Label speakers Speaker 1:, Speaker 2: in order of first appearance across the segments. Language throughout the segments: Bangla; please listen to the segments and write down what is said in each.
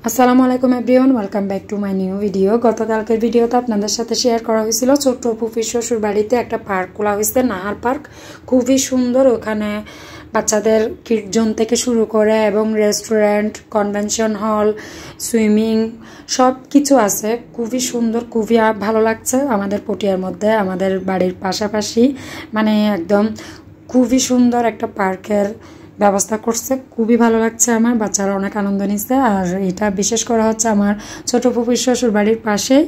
Speaker 1: আসসালামু আলাইকুম everyone, welcome back to my new video. গতকালকের ভিডিওতে আপনাদের সাথে শেয়ার করা হয়েছিল ছোট্ট ফুফির শ্বশুর বাড়িতে একটা পার্ক খোলা হয়েছে, নাহার পার্ক। খুবই সুন্দর, ওখানে বাচ্চাদের কিড জোন থেকে শুরু করে এবং রেস্টুরেন্ট, কনভেনশন হল, সুইমিং সব কিছু আছে। খুবই সুন্দর, খুবই ভালো লাগছে আমাদের পটিয়ার মধ্যে, আমাদের বাড়ির পাশাপাশি, মানে একদম খুবই সুন্দর একটা পার্কের ব্যবস্থা করছে। খুবই ভালো লাগছে আমার, বাচ্চারা অনেক আনন্দ নিচ্ছে। আর এটা বিশেষ করা হচ্ছে আমার ছোট ফুফির শ্বশুর বাড়ির পাশেই।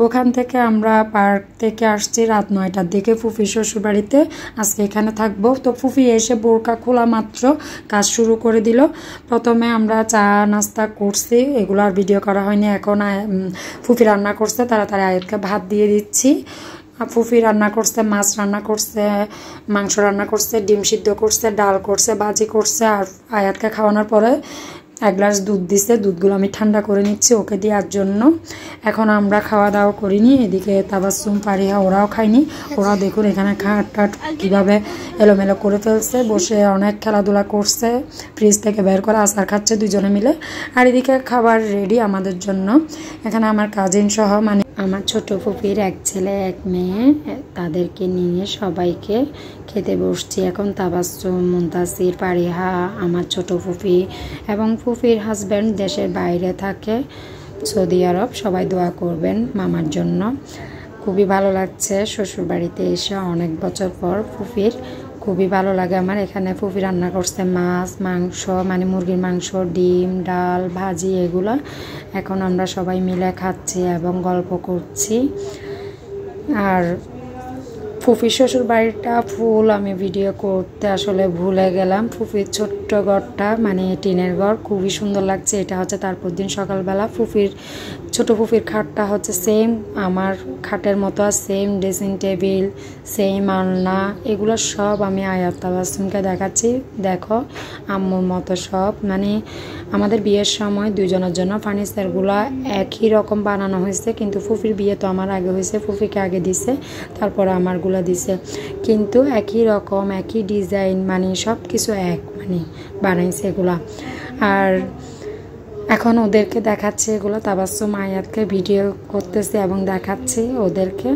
Speaker 1: ওখান থেকে আমরা পার্ক থেকে আসছি রাত 9টার দিকে ফুফির শ্বশুর বাড়িতে। আজকে এখানে থাকবো। তো ফুফি এসে বোরকা খোলা মাত্র কাজ শুরু করে দিল। প্রথমে আমরা চা নাস্তা করছি, এগুলো আর ভিডিও করা হয়নি। এখন ফুফি রান্না করছে, তাড়াতাড়ি আয়াতকে ভাত দিয়ে দিচ্ছি। ফুফি রান্না করছে, মাছ রান্না করছে, মাংস রান্না করছে, ডিম সিদ্ধ করছে, ডাল করছে, ভাজি করছে। আর আয়াতকে খাওয়ানোর পরে এক গ্লাস দুধ দিছে, দুধগুলো আমি ঠান্ডা করে নিচ্ছি ওকে দেওয়ার জন্য। এখন আমরা খাওয়া দাওয়া করিনি, এদিকে তাবাসসুম, পারিহা ওরাও খায়নি। ওরা দেখুন এখানে খাট টাট কীভাবে এলোমেলো করে ফেলছে, বসে অনেক খেলাধুলা করছে, ফ্রিজ থেকে বের করে আচার খাচ্ছে দুজনে মিলে। আর এদিকে খাবার রেডি আমাদের জন্য। এখানে আমার কাজিন সহ, মানে আমার ছোট ফুফির এক ছেলে এক মেয়ে, তাদেরকে নিয়ে সবাইকে খেতে বসছি। এখন তাবাসসুম, মুনতাসির, পারিহা, আমার ছোট ফুফি এবং ফুফির হাজব্যান্ড দেশের বাইরে থাকে, সৌদি আরব। সবাই দোয়া করবেন মামার জন্য। খুবই ভালো লাগছে শ্বশুরবাড়িতে এসে অনেক বছর পর ফুফির। খুবই ভালো লাগে আমার। এখানে ফুফি রান্না করছে মাছ, মাংস, মানে মুরগির মাংস, ডিম, ডাল, ভাজি, এগুলো। এখন আমরা সবাই মিলে খাচ্ছি এবং গল্প করছি। আর ফুফির শ্বশুর বাড়িটা ফুল আমি ভিডিও করতে আসলে ভুলে গেলাম। ফুফির ছোট্ট ঘরটা, মানে টিনের ঘর, খুবই সুন্দর লাগছে। এটা হচ্ছে তারপর দিন সকালবেলা। ছোট ফুফির খাটটা হচ্ছে সেম আমার খাটের মতো, সেম ড্রেসিং টেবিল, সেম আলনা, এগুলো সব আমি আয়াত তাবাসসুমকে দেখাচ্ছি। দেখো আম্মুর মতো সব, মানে আমাদের বিয়ের সময় দুজনের জন্য ফার্নিচারগুলো একই রকম বানানো হয়েছে, কিন্তু ফুফির বিয়ে তো আমার আগে হয়েছে, ফুফিকে আগে দিছে, তারপর আমারগুলো দিছে, কিন্তু একই রকম একই ডিজাইন, মানে সব কিছু এক, মানে বানাইছে এগুলা। আর এখন ওদেরকে দেখাচ্ছে এগুলো, তাবাসসুম আয়াতকে ভিডিও করতেছে এবং দেখাচ্ছে ওদেরকে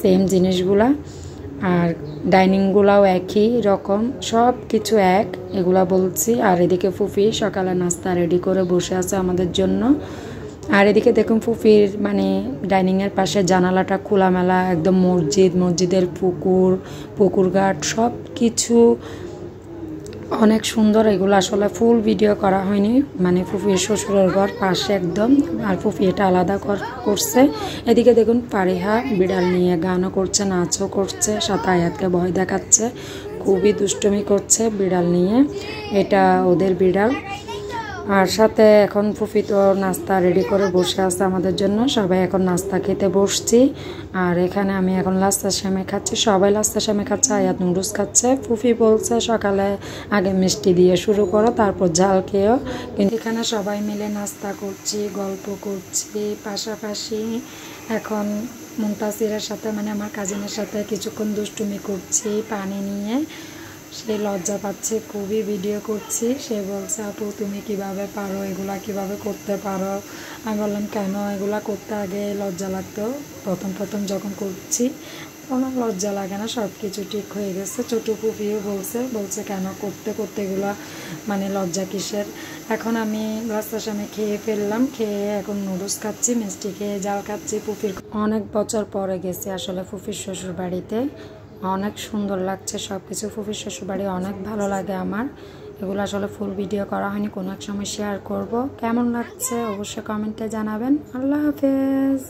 Speaker 1: সেম জিনিসগুলা। আর ডাইনিংগুলাও একই রকম, সব কিছু এক, এগুলা বলছি। আর এদিকে ফুফি সকালে নাস্তা রেডি করে বসে আছে আমাদের জন্য। আর এদিকে দেখুন ফুফির, মানে ডাইনিংয়ের পাশে জানালাটা খোলামেলা, একদম মসজিদের পুকুর ঘাট সব কিছু অনেক সুন্দর। এগুলো আসলে ফুল ভিডিও করা হয়নি, মানে ফুফির শ্বশুরের ঘর পাশে একদম। আর ফুফি এটা আলাদা করছে। এদিকে দেখুন পারিহা বিড়াল নিয়ে গানও করছে, নাচও করছে, সাথে আয়াতকে ভয় দেখাচ্ছে, খুবই দুষ্টুমি করছে বিড়াল নিয়ে। এটা ওদের বিড়াল। আর সাথে এখন ফুফি তো নাস্তা রেডি করে বসে আছে আমাদের জন্য। সবাই এখন নাস্তা খেতে বসছি। আর এখানে আমি এখন লাচ্ছা সেমাই খাচ্ছি, সবাই লাচ্ছা সেমাই খাচ্ছে, আয়াত নুডলস খাচ্ছে। ফুফি বলছে সকালে আগে মিষ্টি দিয়ে শুরু করো, তারপর ঝাল খেয়েও। কিন্তু এখানে সবাই মিলে নাস্তা করছি, গল্প করছি, পাশাপাশি এখন মুনতাসিরের সাথে, মানে আমার কাজিনের সাথে কিছুক্ষণ দুষ্টুমি করছি পানি নিয়ে। সে লজ্জা পাচ্ছে, খুবই ভিডিও করছি। সে বলছে আপু তুমি কিভাবে পারো, এগুলা কিভাবে করতে পারো। আমি বললাম কেন, এগুলা করতে আগে লজ্জা লাগতো, প্রথম যখন করছি কোনো লজ্জা লাগে না, সব কিছু ঠিক হয়ে গেছে। ছোটো ফুফিও বলছে কেন করতে এগুলা, মানে লজ্জা কিসের। এখন আমি লাচ্ছা সেমাই খেয়ে ফেললাম, খেয়ে এখন নুডলস খাচ্ছি, মিষ্টি খেয়ে জাল খাচ্ছি। ফুফির অনেক বছর পরে গেছি আসলে ফুফির শ্বশুর বাড়িতে, অনেক সুন্দর লাগছে সব কিছু। ফুফির শ্বশুরবাড়ি অনেক ভালো লাগে আমার। এগুলো আসলে ফুল ভিডিও করা হয়নি, কোনো এক সময় শেয়ার করব। কেমন লাগছে অবশ্যই কমেন্টে জানাবেন। আল্লাহ হাফেজ।